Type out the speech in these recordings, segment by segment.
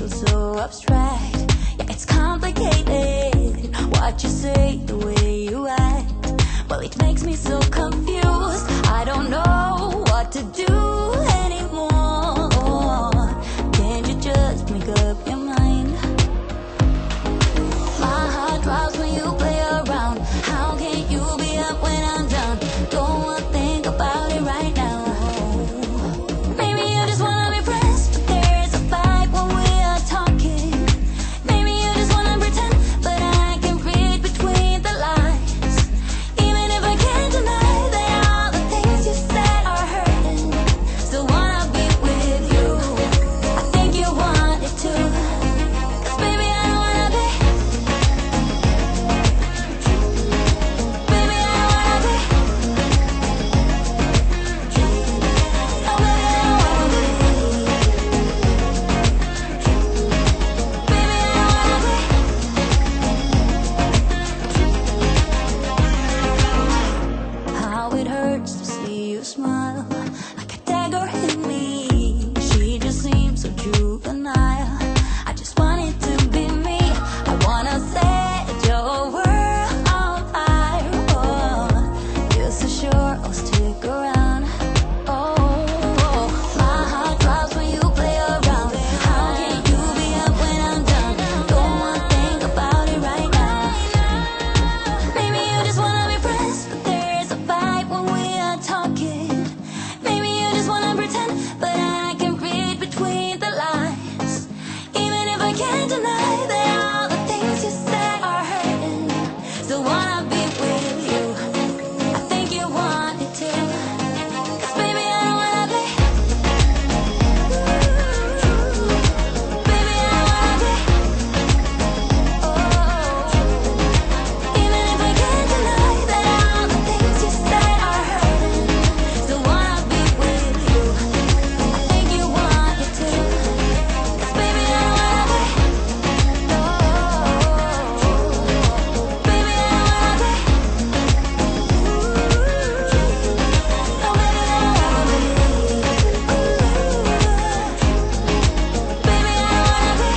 feels so abstract. Yeah, it's complicated. What you say, the way you act, well, it makes me so confused. I don't know what to do anymore. Can't you just make up your mind? My heart drops when you play around. How can you be up when I'm down? Don't wanna think about it right now. Maybe you just wanna be friends, but there's a fight when we are talking. Maybe you just wanna pretend, but I can read between the lines. Even if I can't deny that all the things you said are hurting, still wanna be with you. I think you want it too. 'Cause baby, I don't wanna be. Baby, I don't wanna be. Oh, baby, I don't wanna be. Baby, I don't wanna be. How it hurts to see you smile, like a dagger in me. She just seems so juvenile. I just want it to be me. I wanna set your world on fire. Oh, just so sure I'll stick around. Oh, my heart drops when you play around. How can you be up when I'm down? Don't wanna think about it right now. Maybe you just wanna be friends, but there's a fight when we are talking. Maybe you just wanna pretend, but I can read between the lines. Even if I can't deny that all the things you said are hurting, still wanna be with you. I think you want it too. 'Cause baby, I don't wanna be. Baby, I don't wanna be. Oh, even if I can't deny that all the things you said are hurting, still wanna be with you. I think you want it too. 'Cause baby, I don't wanna be. Oh, baby, I don't wanna be. Oh, baby, I don't wanna be. Baby, I don't wanna be.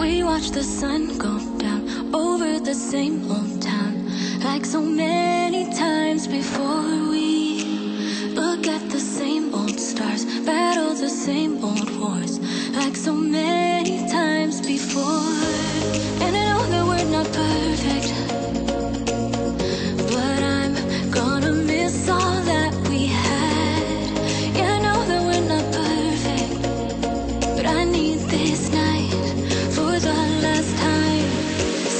We watch the sun go down over the same old town, like so many times before. We look at the same old stars, battle the same old wars, like so many times before. And I know that we're not perfect, but I'm gonna miss all that we had. Yeah, I know that we're not perfect, but I need this night for the last time.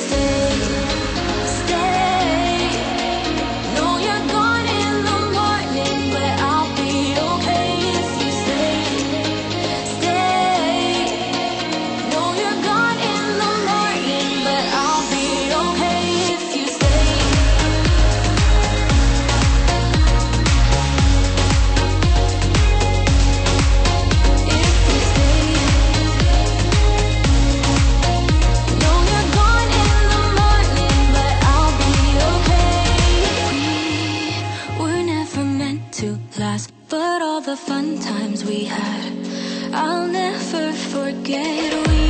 Stay, stay. No, you're gone in the morning, but I'll be okay if you stay. Stay. No, you're gone in the morning, but I'll be okay if you stay. If you stay. No, you're gone in the morning, but I'll be okay. We were never meant to last, but all the fun times we had, I'll never forget. We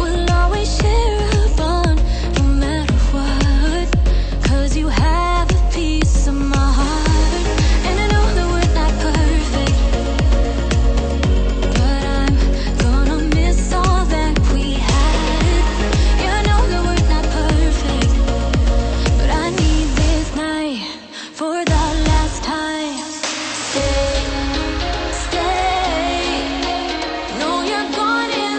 will always share a bond, no matter what, 'cause you have a piece of my heart. And I know that we're not perfect, but I'm gonna miss all that we had. Yeah, I know that we're not perfect, but I need this night for the last time. Stay, stay. No, you're gone in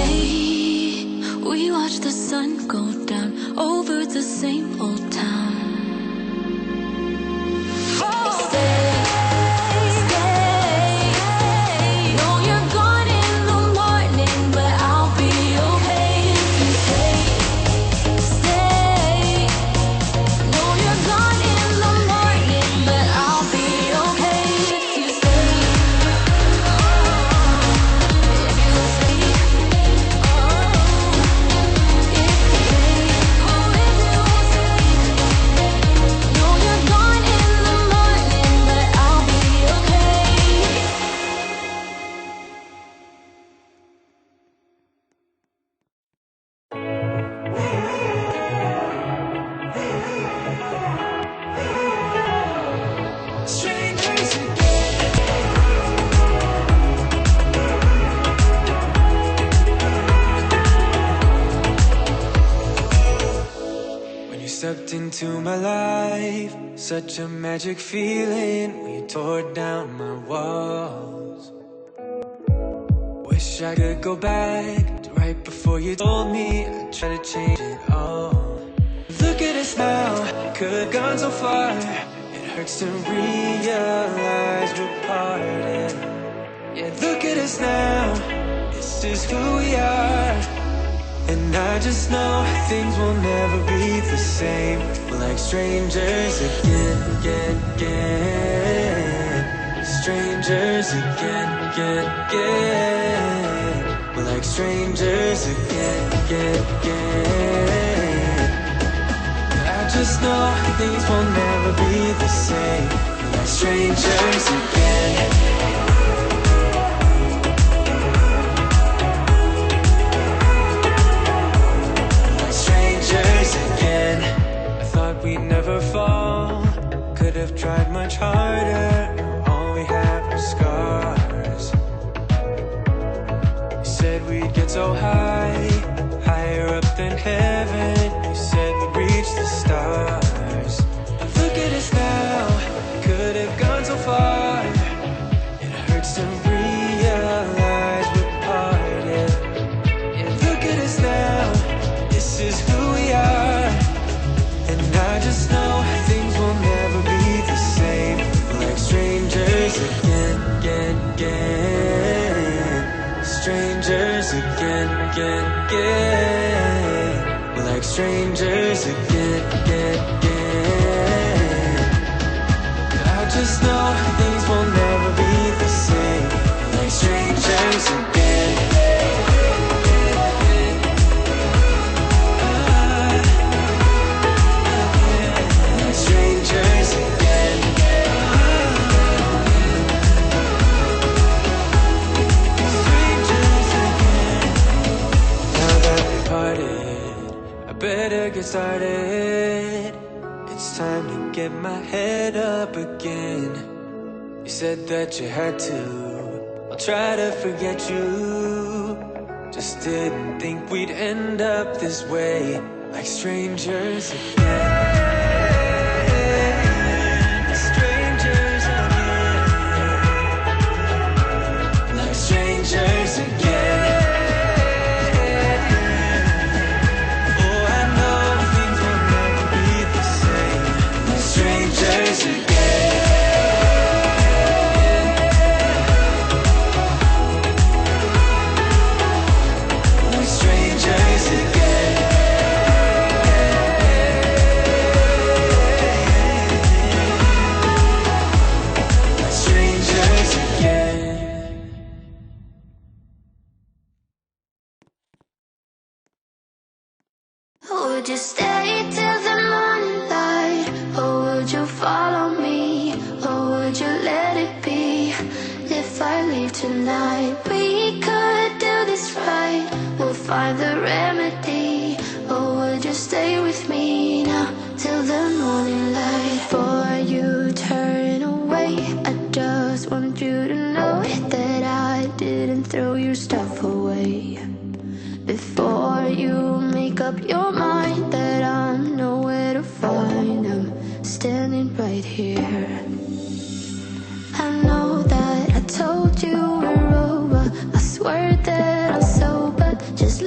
stay. We watch the sun go down over the same old town. Stay, stay. Know you're gone in the morning, but I'll be okay if you stay. Stay. Know you're gone in the morning, but I'll be okay if you stay. If you stay. Know you're gone in the morning, but I'll be okay. Strangers When you stepped into my life, such a magic feeling when you tore down my walls. Wish I could go back to right before you told me I'd try to change it all. Look at us now, could've gone so far. It hurts to realize we're parted. Yeah, look at us now, this is who we are. And I just know things will never be the same. We're like strangers again, again, again. Strangers again, again, again. We're like strangers again, again, again. I just know things will never be the same. We're like strangers again. Again, I thought we'd never fall. Could have tried much harder. All we have are scars. You said we'd get so high, higher up than heaven. You said we'd reach the stars. But look at us now, could have gone so far. It hurts to realize we're parted. Yeah, look at us now, this is who we are. And I just know things will never be the same. We're like strangers again, again, again. Strangers again, again, again. We're like strangers again, again, again. I just know things will never be the same. We're like strangers again. Strangers again. Strangers again. Now that we parted, I better get started. It's time to get my head up again. You said that you had to. I'll try to forget you. Just didn't think we'd end up this way, like strangers again. Strangers again. Oh, I know things will never be the same. Like strangers again. Like strangers again. Like strangers again. Would you stay till the morning light? Or would you follow me? Or would you let it be? If I leave tonight, we could do this right. We'll find the remedy. Or would you stay with me now till the morning light? Before you turn away, I just want you to know that I didn't throw your stuff away. Before you make up your mind that I'm nowhere to find, I'm standing right here. I know that I told you we're over. I swear that I'm sober. Just Just